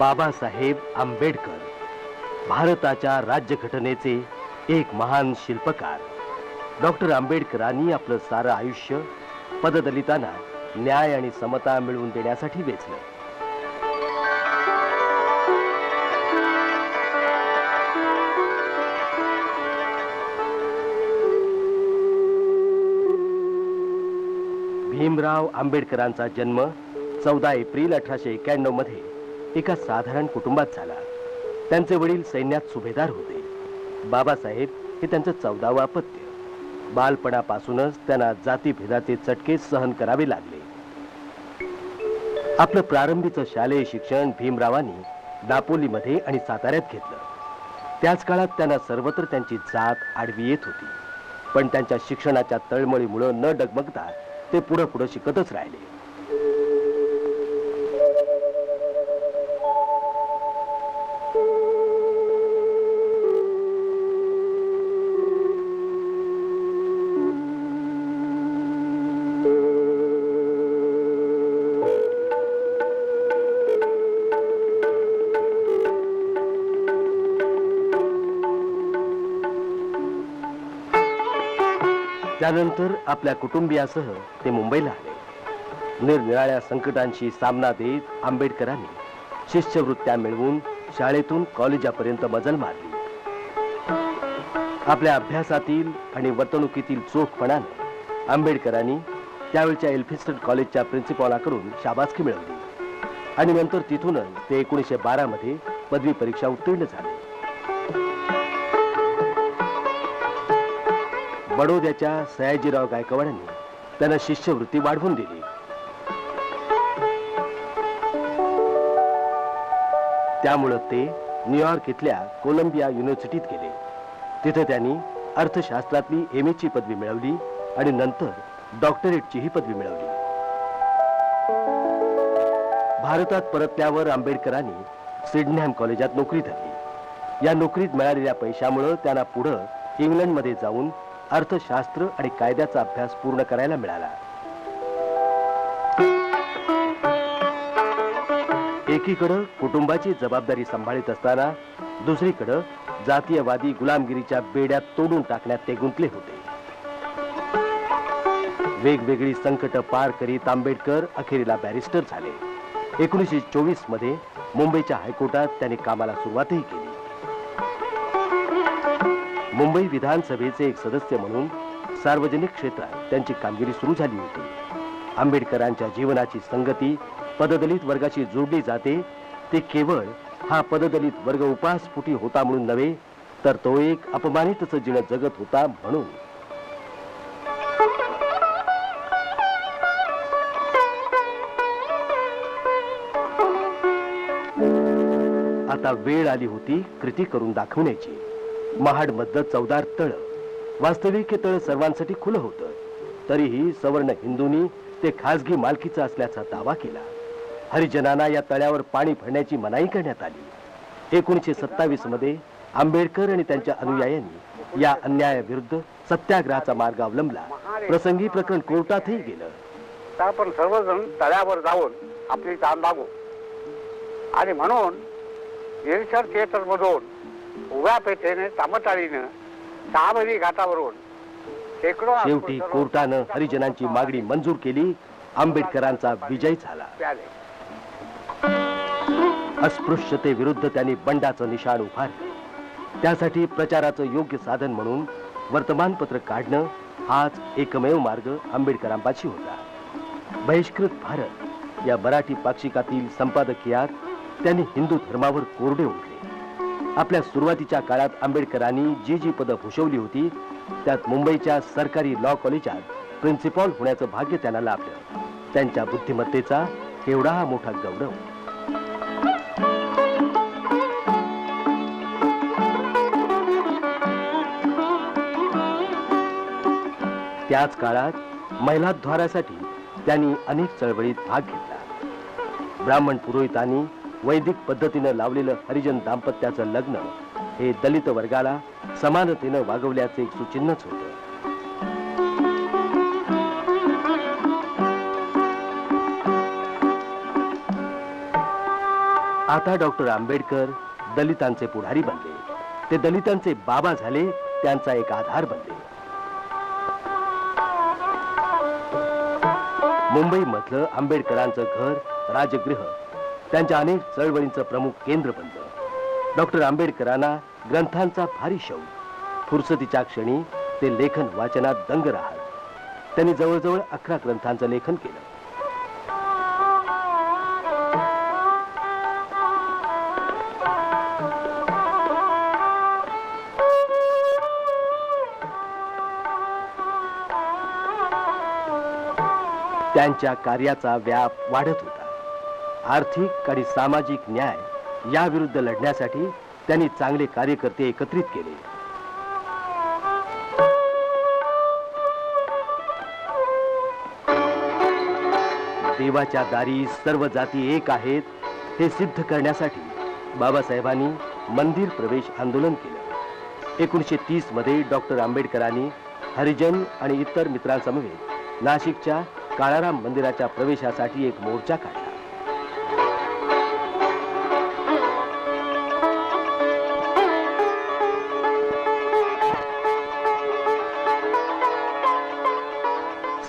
बाबासाहेब आंबेडकर, भारताच्या राज्यघटनेचे एक महान शिल्पकार. डॉक्टर आंबेडकरांनी आपलं सारं आयुष्य पददलितांना न्याय आणि समता मिळवून देण्यासाठी वेचलं. भीमराव आंबेडकरांचा जन्म 14 एप्रिल 1891 मध्ये एका साधारण कुटुंबात झाला. त्यांचे वडील सैन्यात सुभेदार होते. बाबासाहेब हे त्यांचं 14वं अपत्य. बालपणापासूनच त्यांना जातीभेदाचे चटके सहन करावे लागले. आपलं प्रारंभीचं शालेय शिक्षण भीमरावांनी दापोलीमध्ये आणि साताऱ्यात घेतलं. त्याच काळात त्यांना सर्वत्र त्यांची जात आडवी येत होती, पण त्यांच्या शिक्षणाच्या तळमळीमुळे न डगमगता ते पुढे शिकतच राहिले. त्यानंतर आपल्या कुटुंबियासह ते मुंबईला आले. निरनिराळ्या संकटांशी सामना देत आंबेडकरांनी शिष्यवृत्त्या मिळवून शाळेतून कॉलेजापर्यंत मजल मारली. आपल्या अभ्यासातील आणि वर्तणुकीतील चोखपणाने आंबेडकरांनी त्यावेळच्या एल्फिन्स्टन कॉलेजच्या प्रिन्सिपॉलाकडून शाबासकी मिळवली आणि नंतर तिथूनच ते 1912 मध्ये पदवी परीक्षा उत्तीर्ण झाले. बडोद्याच्या सयाजीराव गायकवाडांनी त्यांना शिष्यवृत्ती वाढवून दिली. त्यामुळे ते न्यूयॉर्क इथल्या कोलंबिया युनिव्हर्सिटीत गेले. तिथे त्यांनी अर्थशास्त्रातली MA ची पदवी मिळवली आणि नंतर डॉक्टरेटचीही पदवी मिळवली. भारतात परतल्यावर आंबेडकरांनी सिडनहॅम कॉलेजात नोकरी धरली. या नोकरीत मिळालेल्या पैशामुळे त्यांना पुढे इंग्लंडमध्ये जाऊन अर्थशास्त्र आणि कायद्याचा अभ्यास पूर्ण करायला मिळाला. एकीकडे कुटुंबाची जबाबदारी सांभाळत असताना दुसरीकडे जातीयवादी गुलामगिरीच्या बेड्यात तोडून टाकण्यात ते गुंतले होते. वेगवेगळी संकट पार करीत आंबेडकर अखेरीला बॅरिस्टर झाले. 1924 मध्ये मुंबईच्या हायकोर्टात त्यांनी कामाला सुरुवातही केली. मुंबई विधानसभेचे एक सदस्य म्हणून सार्वजनिक क्षेत्रात त्यांची कामगिरी सुरू झाली होती. आंबेडकरांच्या जीवनाची संगती पददलित वर्गाशी जोडली जाते. ते केवळ हा पददलित वर्ग उपासपोटी होता म्हणून नव्हे, तर तो एक अपमानितच जीवन जगत होता म्हणून. आता वेळ आली होती कृती करून दाखवण्याची. महाडमधलं 14 तळ, वास्तविक हे तळ सर्वांसाठी खुलं होतं. तरीही सवर्ण हिंदूंनी ते खासगी मालकीचं असल्याचा दावा केला. हरिजनांना या तळ्यावर पाणी भरण्याची मनाई करण्यात आली. 1927 मध्ये आंबेडकर आणि त्यांच्या अनुयायांनी या अन्यायाविरुद्ध सत्याग्रहाचा मार्ग अवलंबला. प्रसंगी प्रकरण कोर्टातही गेलं. आपण सर्वजण तळ्यावर जाऊन आपली ताण लागू आणि म्हणून निरीक्षण थिएटर मधून उभ्या पेठेने तामताळीनं सहाबरी घाटावरून शेवटी कोर्टानं हरिजनांची मागणी मंजूर केली. आंबेडकरांचा विजय झाला. अस्पृश्यतेविरुद्ध त्यांनी बंडाचं निशाण उभारलं. त्यासाठी प्रचाराचं योग्य साधन म्हणून वर्तमानपत्र काढणं हाच एकमेव मार्ग आंबेडकरांपाशी होता. बहिष्कृत भारत या मराठी पाक्षिकातील संपादकीयात त्यांनी हिंदू धर्मावर कोरडे उठले. आपल्या सुरुवातीच्या काळात आंबेडकरांनी जी पदं भूषवली होती त्यात मुंबईच्या सरकारी लॉ कॉलेजात प्रिन्सिपॉल होण्याचं भाग्य त्यांना लाभलं. त्यांच्या बुद्धिमत्तेचा एवढा हा मोठा गौरव. त्याच काळात महिलाद्वारासाठी त्यांनी अनेक चळवळीत भाग घेतला. ब्राह्मण पुरोहितांनी वैदिक पद्धतीने लावलेलं हरिजन दाम्पत्याचं लग्न हे दलित वर्गाला समानतेने वागवल्याचे एक सुचिन्हच होतं. आता डॉक्टर आंबेडकर दलितांचे पुढारी बनले, ते दलितांचे बाबा झाले, त्यांचा एक आधार बनले. मुंबई मधलं आंबेडकरांचं घर राजगृह त्यांच्या अनेक चळवळींचं प्रमुख केंद्र बनलं. डॉक्टर आंबेडकरांना ग्रंथांचा भारी शौक. फुरसतीच्या क्षणी ते लेखन वाचनात दंग राहत. त्यांनी जवळजवळ 11 ग्रंथांचं लेखन केलं. त्यांच्या कार्याचा व्याप वाढत होता. आर्थिक आणि सामाजिक न्याय याविरुद्ध लढण्यासाठी त्यांनी चांगले कार्यकर्ते एकत्रित केले. देवाच्या दारी सर्व जाती एक आहेत हे सिद्ध करण्यासाठी बाबासाहेबांनी मंदिर प्रवेश आंदोलन केलं. 1930 मध्ये डॉक्टर आंबेडकरांनी हरिजन आणि इतर मित्रांसमवेत नाशिकच्या काळाराम मंदिराच्या प्रवेशासाठी एक मोर्चा काढला.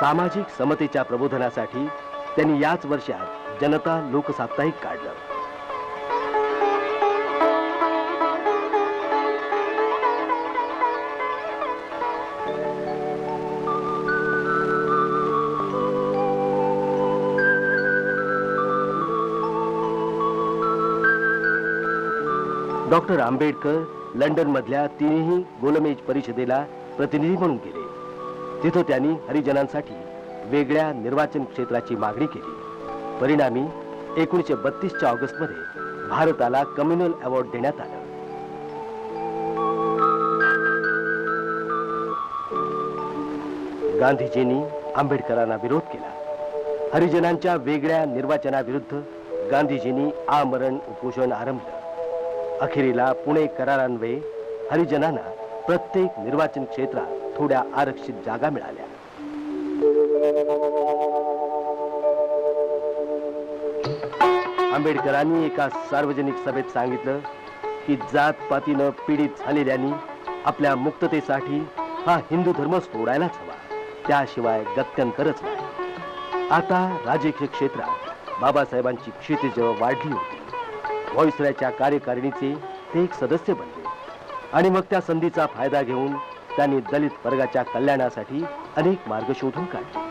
सामाजिक समतेच्या प्रबोधनासाठी त्यांनी याच वर्षात जनता लोकसाप्ताहिक काढलं. डॉक्टर आंबेडकर लंडन मधल्या 3ही गोलमेज परिषदेला प्रतिनिधी म्हणून गेले. तिथं त्यांनी हरिजनांसाठी वेगळ्या निर्वाचन क्षेत्राची मागणी केली. परिणामी 1932च्या ऑगस्टमध्ये भारताला कम्युनल अवॉर्ड देण्यात आलं. गांधीजींनी आंबेडकरांना विरोध केला. हरिजनांच्या वेगळ्या निर्वाचनाविरुद्ध गांधीजींनी आमरण उपोषण आरंभलं. अखेरीला पुणे करारान्वये हरिजनांना प्रत्येक निर्वाचन क्षेत्रात थोड्या आरक्षित जागा मिळाल्या. आंबेडकरांनी एका सार्वजनिक सभेत सांगितलं की जातपातीनं पीडित झालेल्यांनी आपल्या मुक्ततेसाठी हा हिंदू धर्म सोडायलाच हवा, त्याशिवाय गत्यंतरच नाही. आता राजकीय क्षेत्रात बाबासाहेबांची क्षितिज वाढली होती. व्हॉइसरॉयच्या कार्यकारिणीचे ते एक सदस्य बनले आणि मग त्या संधीचा फायदा घेऊन त्यांनी दलित वर्गाच्या कल्याणासाठी अनेक मार्ग शोधून काढले.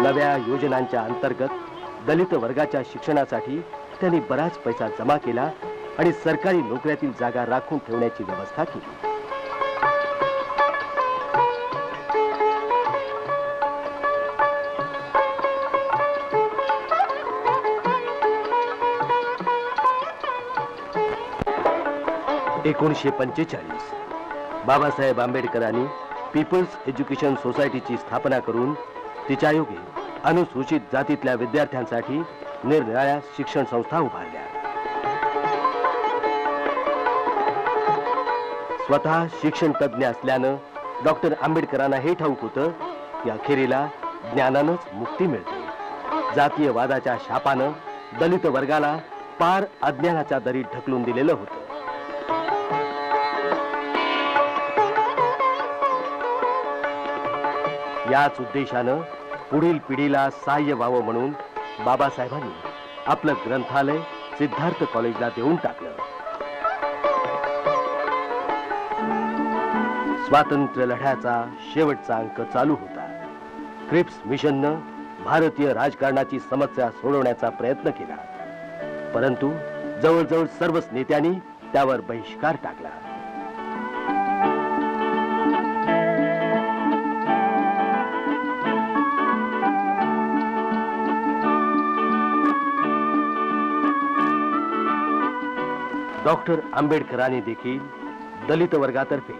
नव्या योजनांच्या अंतर्गत दलित वर्गाच्या शिक्षणासाठी त्यांनी बराच पैसा जमा केला आणि सरकारी नोकऱ्यातील जागा राखून ठेवण्याची व्यवस्था केली. एकोणीसशे 45 बाबासाहेब आंबेडकरांनी पीपल्स एज्युकेशन सोसायटीची स्थापना करून तिच्या योगे अनुसूचित जातीतल्या विद्यार्थ्यांसाठी निरनिराळ्या शिक्षण संस्था उभारल्या. स्वतः शिक्षण तज्ञ असल्यानं डॉक्टर आंबेडकरांना हे ठाऊक होतं की अखेरीला ज्ञानानंच मुक्ती मिळते. जातीयवादाच्या शापानं दलित वर्गाला पार अज्ञानाच्या दरीत ढकलून दिलेलं होतं. याच उद्देशानं पुढील पिढीला सहाय्य व्हावं म्हणून बाबासाहेबांनी आपलं ग्रंथालय सिद्धार्थ कॉलेजला देऊन टाकलं. स्वातंत्र्य लढ्याचा शेवटचा अंक चालू होता. क्रिप्स मिशननं भारतीय राजकारणाची समस्या सोडवण्याचा प्रयत्न केला, परंतु जवळजवळ सर्वच नेत्यांनी त्यावर बहिष्कार टाकला. डॉक्टर आंबेडकरांनी देखील दलित वर्गातर्फे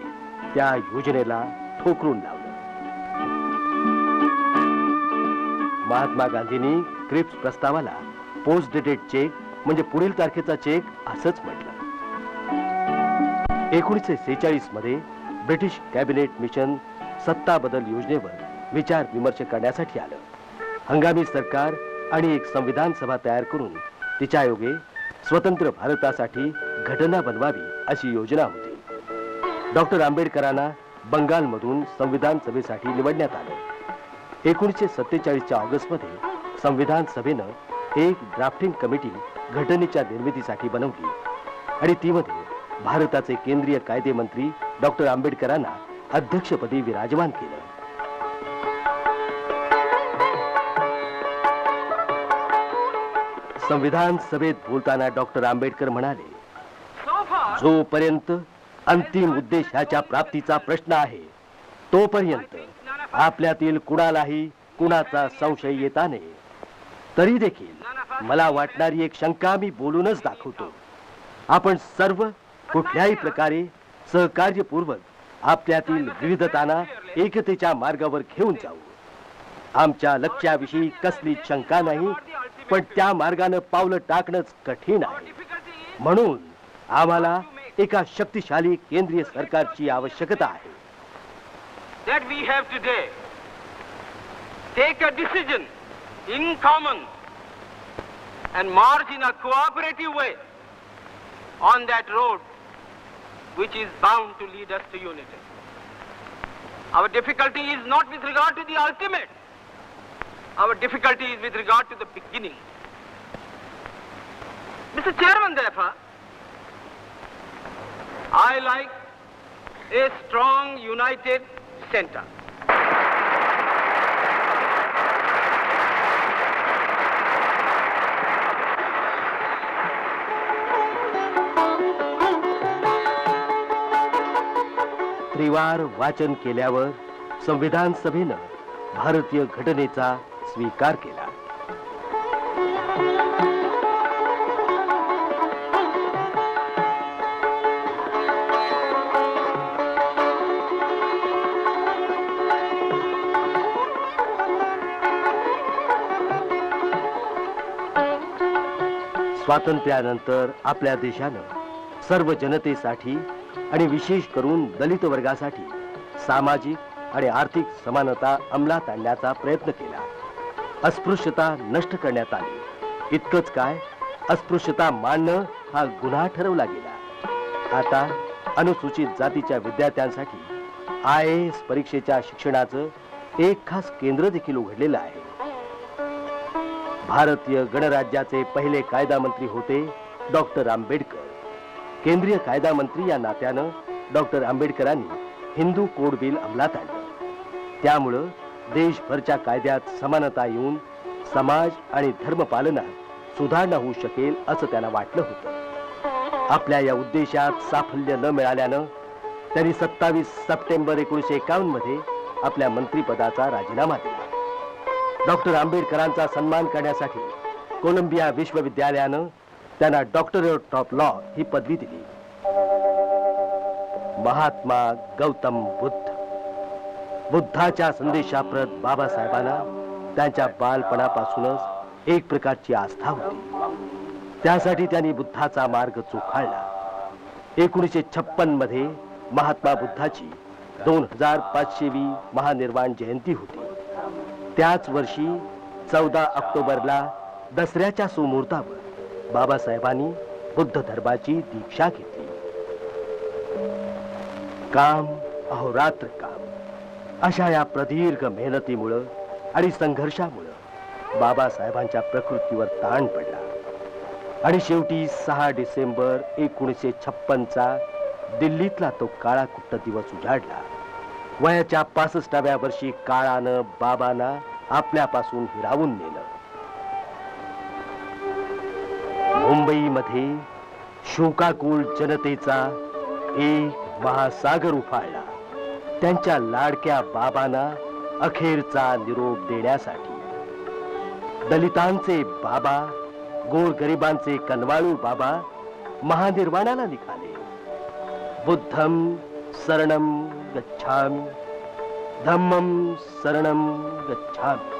त्या योजनेला ठोकरून लावलं. महात्मा गांधींनी क्रिप्स प्रस्तावाला पोस्ट डेटेड चेक म्हणजे पुढील तारखेचा चेक असंच म्हटलं. 1946 मध्ये ब्रिटिश कॅबिनेट मिशन सत्ता बदल योजनेवर विचार विमर्श करण्यासाठी आलं. हंगामी सरकार आणि एक संविधान सभा तयार करून तिच्या योगे स्वतंत्र भारतासाठी घटना बनवावी अशी योजना होती. डॉक्टर आंबेडकरांना बंगालमधून संविधान सभेसाठी निवडण्यात आले. 1947च्या ऑगस्टमध्ये संविधान सभेनं एक ड्राफ्टिंग कमिटी घटनेच्या निर्मितीसाठी बनवली आणि तीमध्ये भारताचे केंद्रीय कायदे मंत्री डॉक्टर आंबेडकरांना अध्यक्षपदी विराजमान केलं. संविधान सभेत बोलताना डॉक्टर आंबेडकर म्हणाले, जोपर्यंत अंतिम उद्देशाच्या प्राप्तीचा प्रश्न आहे तोपर्यंत आपल्यातील कुणालाही कुणाचा संशय येता नये. तरी देखील मला वाटणारी एक शंका मी बोलूनच दाखवतो. आपण सर्व कुठल्याही प्रकारे सहकार्यपूर्वक आपल्यातील विविधतांना एकतेच्या मार्गावर घेऊन जाऊ. आमच्या लक्ष्याविषयी कसलीच शंका नाही, पण त्या मार्गाने पावलं टाकणंच कठीण आहे. म्हणून आम्हाला एका शक्तिशाली केंद्रीय सरकारची आवश्यकता आहे. That we have today take a decision in common and march in a cooperative way on that road which is bound to lead us to unity. Our difficulty is not with regard to the ultimate. Our difficulty is with regard to the beginning. Mr. Chairman, therefore, I like a strong, united center. त्रिवार वाचन केल्यावर संविधान सभेनं भारतीय घटनेचा स्वीकार केला. स्वातंत्र्यानंतर आपल्या देशानं सर्व जनतेसाठी आणि विशेष करून दलित वर्गासाठी सामाजिक आणि आर्थिक समानता अंमलात आणण्याचा प्रयत्न केला. अस्पृश्यता नष्ट करण्यात आली. इतकंच काय, अस्पृश्यता मानणं हा गुन्हा ठरवला गेला. आता अनुसूचित जातीच्या विद्यार्थ्यांसाठी IAS परीक्षेच्या शिक्षणाचं एक खास केंद्र देखील उघडलेलं आहे. भारतीय गणराज्याचे पहिले कायदा मंत्री होते डॉक्टर आंबेडकर. केंद्रीय कायदा मंत्री या नात्यानं डॉक्टर आंबेडकरांनी हिंदू कोड बिल अंमलात आणलं. त्यामुळं देशभरच्या कायद्यात समानता येऊन समाज आणि धर्मपालनात सुधारणा होऊ शकेल असं त्यांना वाटलं होतं. आपल्या या उद्देशात साफल्य न मिळाल्यानं त्यांनी 27 सप्टेंबर 1951 मध्ये आपल्या मंत्रिपदाचा राजीनामा दिला. डॉक्टर आंबेडकरांचा सन्मान करण्यासाठी कोलंबिया विश्वविद्यालयानं त्यांना डॉक्टरेट ऑफ लॉ ही पदवी दिली. महात्मा गौतम बुद्धाच्या संदेशाप्रत बाबासाहेबांना त्यांच्या बालपणापासूनच एक प्रकारची आस्था होती. त्यासाठी त्यांनी बुद्धाचा मार्ग चोखाळला. 1956 मध्ये महात्मा बुद्धाची 2500वी महानिर्वाण जयंती होती. त्याच वर्षी 14 ऑक्टोबरला दसऱ्याच्या सुमुहूर्तावर बाबासाहेबांनी बुद्ध धर्माची दीक्षा घेतली. काम अहोरात्र काम अशा या प्रदीर्घ मेहनतीमुळं आणि संघर्षामुळं बाबासाहेबांच्या प्रकृतीवर ताण पडला आणि शेवटी 6 डिसेंबर 1956चा दिल्लीतला तो काळा कुट्ट दिवस उजाडला. वयाच्या 65व्या वर्षी काळानं बाबांना आपल्यापासून हिरावून नेलं. मुंबईमध्ये शोकाकुल जनतेचा एक महासागर उफाळला त्यांच्या लाडक्या बाबांना अखेरचा निरोप देण्यासाठी. दलितांचे बाबा, गोरगरिबांचे कनवाळू बाबा महानिर्वाणाला निघाले. बुद्धम शरणम गच्छामि, धम्मम शरणम गच्छामि.